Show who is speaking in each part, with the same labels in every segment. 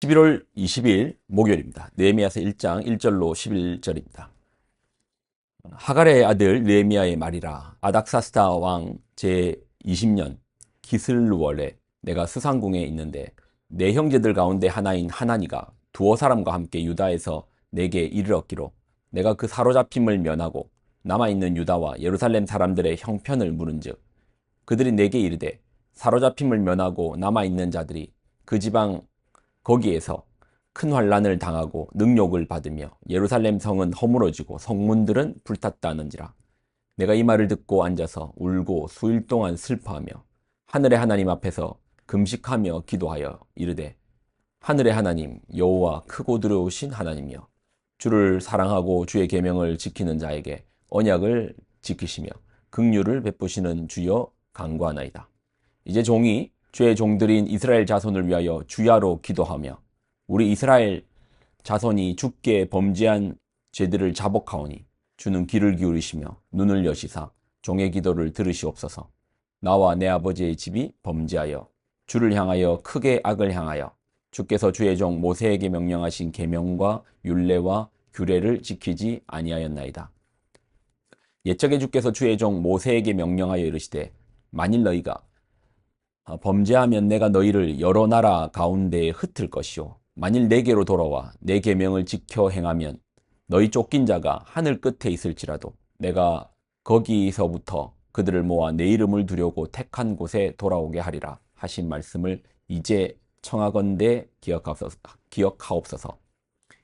Speaker 1: 11월 20일 목요일입니다. 느헤미야서 1장 1절로 11절입니다. 하갈의 아들 느헤미야의 말이라. 아닥사스다 왕 제20년 기슬루월에 내가 스상궁에 있는데 내 형제들 가운데 하나인 하나니가 두어 사람과 함께 유다에서 내게 이르렀기로 내가 그 사로잡힘을 면하고 남아있는 유다와 예루살렘 사람들의 형편을 물은즉 그들이 내게 이르되 사로잡힘을 면하고 남아있는 자들이 그 지방 거기에서 큰 환란을 당하고 능욕을 받으며 예루살렘 성은 허물어지고 성문들은 불탔다 하는지라. 내가 이 말을 듣고 앉아서 울고 수일 동안 슬퍼하며 하늘의 하나님 앞에서 금식하며 기도하여 이르되 하늘의 하나님 여호와 크고 두려우신 하나님이여 주를 사랑하고 주의 계명을 지키는 자에게 언약을 지키시며 긍휼을 베푸시는 주여 간구하나이다. 이제 종이 주의 종들인 이스라엘 자손을 위하여 주야로 기도하며 우리 이스라엘 자손이 주께 범죄한 죄들을 자복하오니 주는 귀를 기울이시며 눈을 여시사 종의 기도를 들으시옵소서. 나와 내 아버지의 집이 범죄하여 주를 향하여 크게 악을 향하여 주께서 주의 종 모세에게 명령하신 계명과 율례와 규례를 지키지 아니하였나이다. 옛적에 주께서 주의 종 모세에게 명령하여 이르시되 만일 너희가 범죄하면 내가 너희를 여러 나라 가운데에 흩을 것이요 만일 내게로 돌아와 내 계명을 지켜 행하면 너희 쫓긴 자가 하늘 끝에 있을지라도 내가 거기서부터 그들을 모아 내 이름을 두려고 택한 곳에 돌아오게 하리라 하신 말씀을 이제 청하건대 기억하옵소서.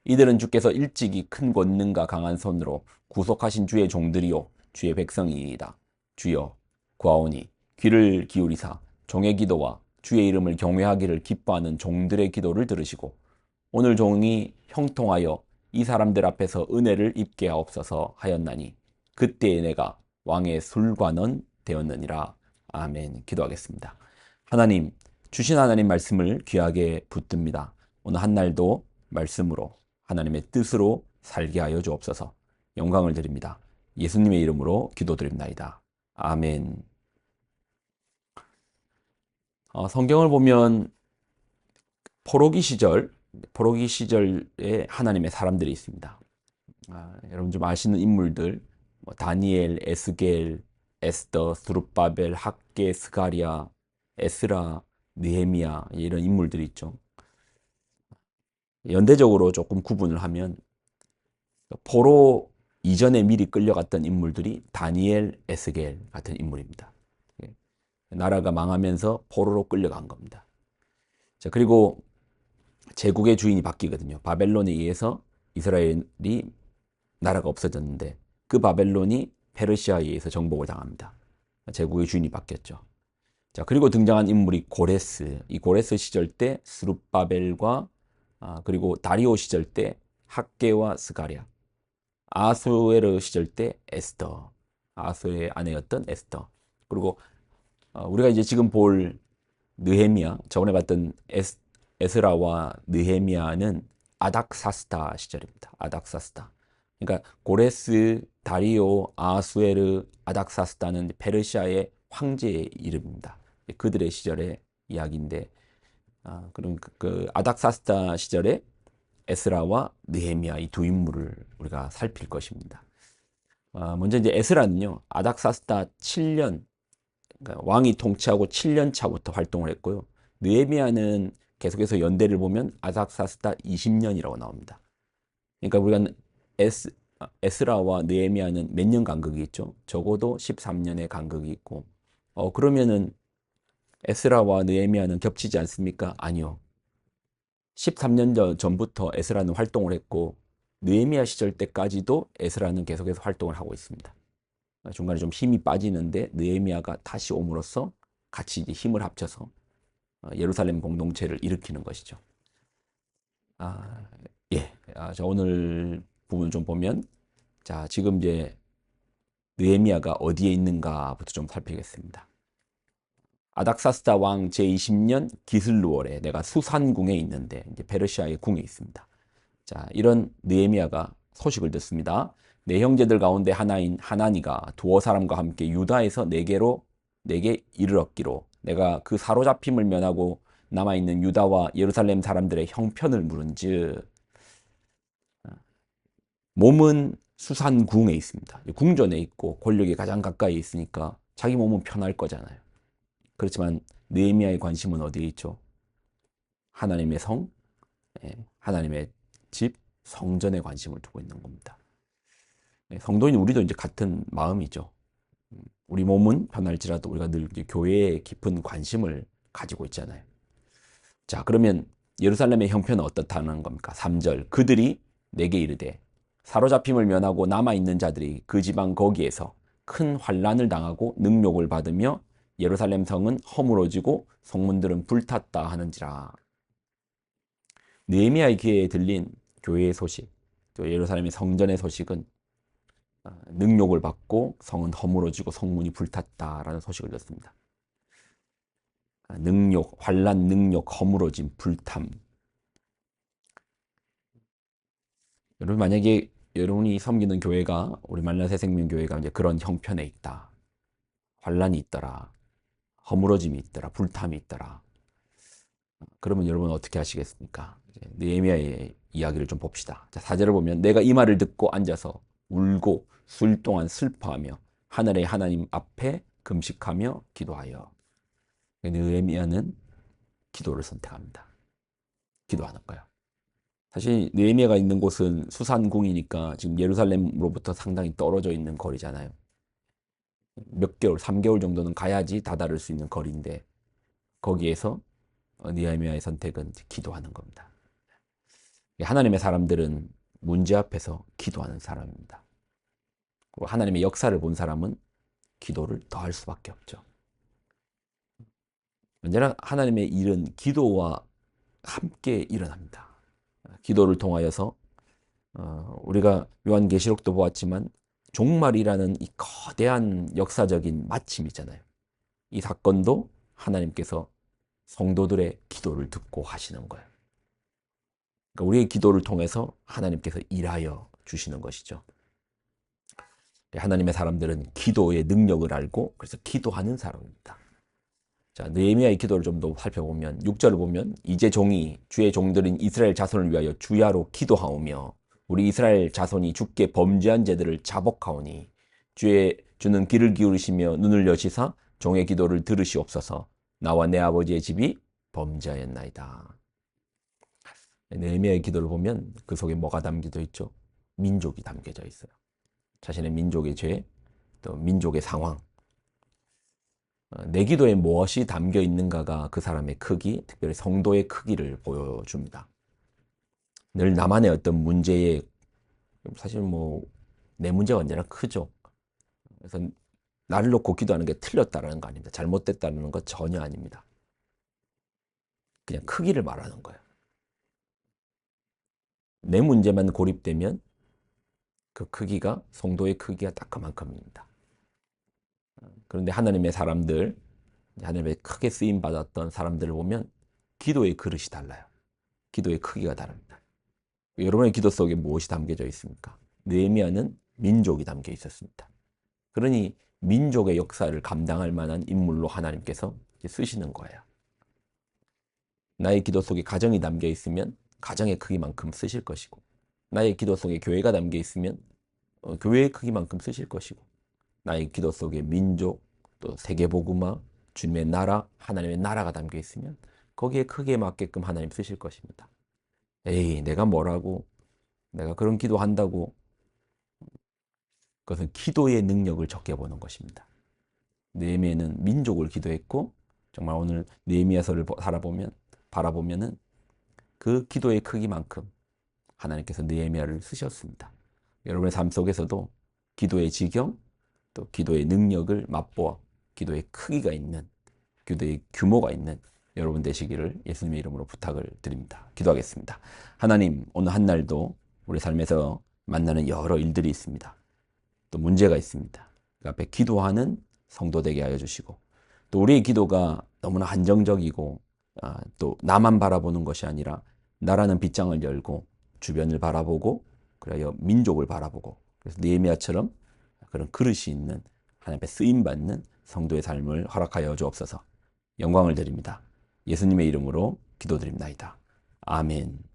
Speaker 1: 이들은 주께서 일찍이 큰 권능과 강한 손으로 구속하신 주의 종들이요 주의 백성이니이다. 주여 구하오니 귀를 기울이사 종의 기도와 주의 이름을 경외하기를 기뻐하는 종들의 기도를 들으시고 오늘 종이 형통하여 이 사람들 앞에서 은혜를 입게 하옵소서 하였나니 그때에 내가 왕의 술관원 되었느니라. 아멘. 기도하겠습니다. 하나님, 주신 하나님 말씀을 귀하게 붙듭니다. 오늘 한 날도 말씀으로 하나님의 뜻으로 살게 하여 주옵소서. 영광을 드립니다. 예수님의 이름으로 기도드립나이다. 아멘. 성경을 보면 포로기 시절에 하나님의 사람들이 있습니다. 여러분 좀 아시는 인물들, 다니엘, 에스겔, 에스더, 스룹바벨, 학개, 스가랴, 에스라, 느헤미야 이런 인물들이 있죠. 연대적으로 조금 구분을 하면 포로 이전에 미리 끌려갔던 인물들이 다니엘, 에스겔 같은 인물입니다. 나라가 망하면서 포로로 끌려간 겁니다. 자, 그리고 제국의 주인이 바뀌거든요. 바벨론에 의해서 이스라엘이 나라가 없어졌는데 그 바벨론이 페르시아에 의해서 정복을 당합니다. 제국의 주인이 바뀌었죠. 자, 그리고 등장한 인물이 고레스. 이 고레스 시절 때 스룹바벨과 그리고 다리오 시절 때 학개와 스가랴. 아수에르 시절 때 에스더. 아수의 아내였던 에스더. 그리고 우리가 이제 지금 볼 느헤미야, 저번에 봤던 에스라와 느헤미야는 아닥사스다 시절입니다. 아닥사스다. 그러니까 고레스, 다리오, 아수에르, 아닥사스다는 페르시아의 황제의 이름입니다. 그들의 시절의 이야기인데, 그럼 그 아닥사스다 시절에 에스라와 느헤미야 이 두 인물을 우리가 살필 것입니다. 먼저 이제 에스라는요, 아닥사스다 7년, 그러니까 왕이 통치하고 7년 차부터 활동을 했고요. 느헤미야는 계속해서 연대를 보면 아닥사스다 20년이라고 나옵니다. 그러니까 우리가 에스라와 느헤미야는 몇 년 간극이 있죠? 적어도 13년의 간극이 있고, 그러면은 에스라와 느헤미야는 겹치지 않습니까? 아니요. 13년 전부터 에스라는 활동을 했고, 느헤미야 시절 때까지도 에스라는 계속해서 활동을 하고 있습니다. 중간에 좀 힘이 빠지는데 느헤미야가 다시 옴으로써 같이 이제 힘을 합쳐서 예루살렘 공동체를 일으키는 것이죠. 예. 자, 오늘 부분 좀 보면, 자, 지금 이제 느헤미야가 어디에 있는가부터 좀 살피겠습니다. 아닥사스다 왕 제20년 기슬루월에 내가 수산궁에 있는데, 이제 페르시아의 궁에 있습니다. 자, 이런 느헤미야가 소식을 듣습니다. 내 형제들 가운데 하나인 하나니가 두어 사람과 함께 유다에서 내게 이르렀기로 내가 그 사로잡힘을 면하고 남아있는 유다와 예루살렘 사람들의 형편을 물은즉 몸은 수산궁에 있습니다. 궁전에 있고 권력이 가장 가까이 있으니까 자기 몸은 편할 거잖아요. 그렇지만 느헤미야의 관심은 어디에 있죠? 하나님의 성, 하나님의 집, 성전에 관심을 두고 있는 겁니다. 성도인 우리도 이제 같은 마음이죠. 우리 몸은 편할지라도 우리가 늘 교회에 깊은 관심을 가지고 있잖아요. 자, 그러면 예루살렘의 형편은 어떻다는 겁니까? 3절. 그들이 내게 이르되 사로잡힘을 면하고 남아있는 자들이 그 지방 거기에서 큰 환난을 당하고 능욕을 받으며 예루살렘 성은 허물어지고 성문들은 불탔다 하는지라. 느헤미야의 귀에 들린 교회의 소식, 또 예루살렘의 성전의 소식은 능욕을 받고 성은 허물어지고 성문이 불탔다라는 소식을 듣습니다. 능욕, 환난, 능욕, 허물어짐, 불탐. 여러분 만약에 여러분이 섬기는 교회가 우리 만나새 생명교회가 이제 그런 형편에 있다. 환난이 있더라. 허물어짐이 있더라. 불탐이 있더라. 그러면 여러분 어떻게 하시겠습니까? 느헤미야의 이야기를 좀 봅시다. 자, 4절을 보면 내가 이 말을 듣고 앉아서 울고 수일 동안 슬퍼하며 하늘의 하나님 앞에 금식하며 기도하여. 느헤미야는 기도를 선택합니다. 기도하는 거예요. 사실 느헤미야가 있는 곳은 수산궁이니까 지금 예루살렘으로부터 상당히 떨어져 있는 거리잖아요. 몇 개월, 3개월 정도는 가야지 다다를 수 있는 거리인데 거기에서 느헤미야의 선택은 기도하는 겁니다. 하나님의 사람들은 문제 앞에서 기도하는 사람입니다. 하나님의 역사를 본 사람은 기도를 더 할 수밖에 없죠. 언제나 하나님의 일은 기도와 함께 일어납니다. 기도를 통하여서 우리가 요한계시록도 보았지만 종말이라는 이 거대한 역사적인 마침이잖아요. 이 사건도 하나님께서 성도들의 기도를 듣고 하시는 거예요. 그러니까 우리의 기도를 통해서 하나님께서 일하여 주시는 것이죠. 하나님의 사람들은 기도의 능력을 알고 그래서 기도하는 사람입니다. 자, 느헤미야의 기도를 좀 더 살펴보면 6절을 보면 이제 종이 주의 종들인 이스라엘 자손을 위하여 주야로 기도하오며 우리 이스라엘 자손이 주께 범죄한 죄들을 자복하오니 주는 귀를 기울이시며 눈을 여시사 종의 기도를 들으시옵소서. 나와 내 아버지의 집이 범죄하였나이다. 느헤미야의 기도를 보면 그 속에 뭐가 담겨져 있죠? 민족이 담겨져 있어요. 자신의 민족의 죄, 또 민족의 상황. 내 기도에 무엇이 담겨 있는가가 그 사람의 크기, 특별히 성도의 크기를 보여줍니다. 늘 나만의 어떤 문제에 사실 내 문제가 언제나 크죠. 그래서 나를 놓고 기도하는 게 틀렸다는 거 아닙니다. 잘못됐다는 거 전혀 아닙니다. 그냥 크기를 말하는 거예요. 내 문제만 고립되면 그 크기가 성도의 크기가 딱 그만큼입니다. 그런데 하나님의 사람들, 하나님의 크게 쓰임 받았던 사람들을 보면 기도의 그릇이 달라요. 기도의 크기가 다릅니다. 여러분의 기도 속에 무엇이 담겨져 있습니까? 느헤미야는 민족이 담겨 있었습니다. 그러니 민족의 역사를 감당할 만한 인물로 하나님께서 쓰시는 거예요. 나의 기도 속에 가정이 담겨 있으면 가정의 크기만큼 쓰실 것이고, 나의 기도 속에 교회가 담겨 있으면 교회의 크기만큼 쓰실 것이고, 나의 기도 속에 민족, 또 세계복음화, 주님의 나라, 하나님의 나라가 담겨 있으면 거기에 크기에 맞게끔 하나님 쓰실 것입니다. 에이, 내가 뭐라고, 내가 그런 기도한다고, 그것은 기도의 능력을 적게 보는 것입니다. 느헤미야는 민족을 기도했고, 정말 오늘 느헤미야서를 바라보면은 그 기도의 크기만큼 하나님께서 느헤미야를 쓰셨습니다. 여러분의 삶 속에서도 기도의 지경, 또 기도의 능력을 맛보아 기도의 크기가 있는, 기도의 규모가 있는 여러분 되시기를 예수님의 이름으로 부탁을 드립니다. 기도하겠습니다. 하나님, 오늘 한 날도 우리 삶에서 만나는 여러 일들이 있습니다. 또 문제가 있습니다. 그 앞에 기도하는 성도 되게 하여 주시고, 또 우리의 기도가 너무나 한정적이고 또 나만 바라보는 것이 아니라 나라는 빗장을 열고 주변을 바라보고, 그래야 민족을 바라보고, 그래서 느헤미야처럼 그런 그릇이 있는 하나님의 쓰임받는 성도의 삶을 허락하여 주옵소서. 영광을 드립니다. 예수님의 이름으로 기도드립나이다. 아멘.